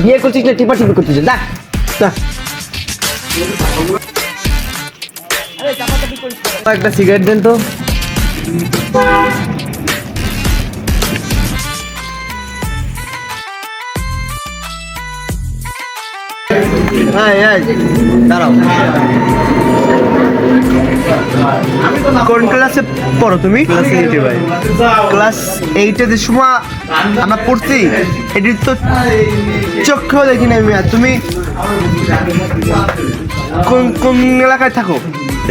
বিয়ে করছিস না টিপা টিপি করছিস দেখ একটা সিগারেট দেন তো দাঁড়াও কোন ক্লাসে পড়ো তুমি? ক্লাস 8 ভাই। ক্লাস 8 এর সময় আমরা পড়ছি এটি তো চোখেও দেখি না আমি। তুমি কোন কোন এলাকায় থাকো?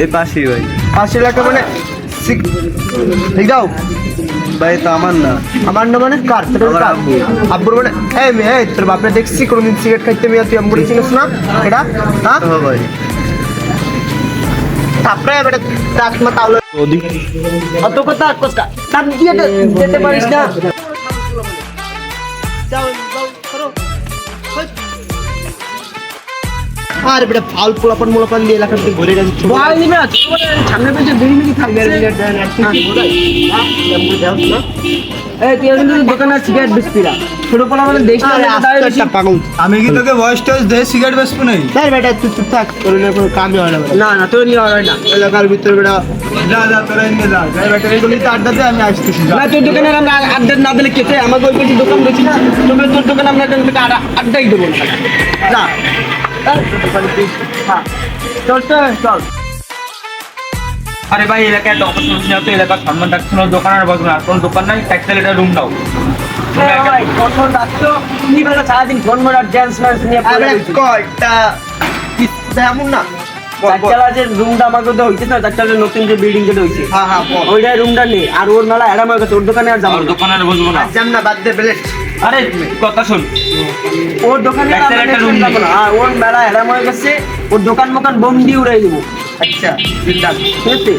এই পাশেই ভাই। পাশের এলাকা মানে ঠিক দাও ভাই তো আমার না। আমার না মানে কার? তোর আব্বু। আব্বুর মানে এই মেয়ে তোর বাপরে দেখছি কোনদিন সিগারেট খাইতে মেয়ে তুই আম্বুরে চিনিস না এটা? হ্যাঁ ভাই তারপরে বেটা দাঁত মা তাহলে অত কথা কসকা দাঁত দিয়ে যেতে পারিস না। যাও যাও করো আর বেটা ফাল পোলাপন মোলাপন দিয়ে এলাকার দিকে ঘুরে যাচ্ছে বল নিবে না সামনে পেছনে দুই মিনিট থাকবে এই তুই কিন্তু দোকানে সিগারেট বেচবি না ছোট পোলা মানে দেশ না আস্তে পাগল। আমি কি তোকে ভয়েস টয়েস দিয়ে সিগারেট বেচবো নাই? তাই বেটা তুই চুপ থাক তোর নিয়ে কোনো কামই হয় না। না না তোর নিয়ে হয় না এলাকার ভিতরে বেটা যা যা তোরা এনে যা যাই বেটা এগুলি তো আড্ডাতে আমি আসতেছি। না তোর দোকানে আমরা আড্ডা না দিলে কেটে আমাকে ওই পাশে দোকান রয়েছে না তোর দোকানে আমরা এখান থেকে আড্ডাই দেবো না। হ্যাঁ চল চল চল। আরে ভাই এলাকায় একটা অপারেশন হচ্ছে না তো এলাকার সম্মান রাখছে না দোকান আর বসবে না আর কোনো দোকান নাই ট্যাক্সেল এটা রুম দাও সারাদিন ফোন মারার ড্যান্স ম্যান্স নিয়ে কয়টা এমন না চারচালাজের রুমটা আমাকে তো হইছে না চারচালাজের নতুন যে বিল্ডিং যেটা হইছে হ্যাঁ হ্যাঁ ওইটাই রুমটা নেই আর ওর মেলা এরাম হয়ে গেছে ওর দোকানে আর যাবো আর দোকানে আর বসবো না যাম না বাদ দে প্লেট আরে কথা শুন ওর দোকানে চারচালা একটা room যাবো না ওর মেলা এরাম হয়ে গেছে ওর দোকান মোকান বোম দিয়ে উড়াই দেবো। আচ্ছা ঠিক আছে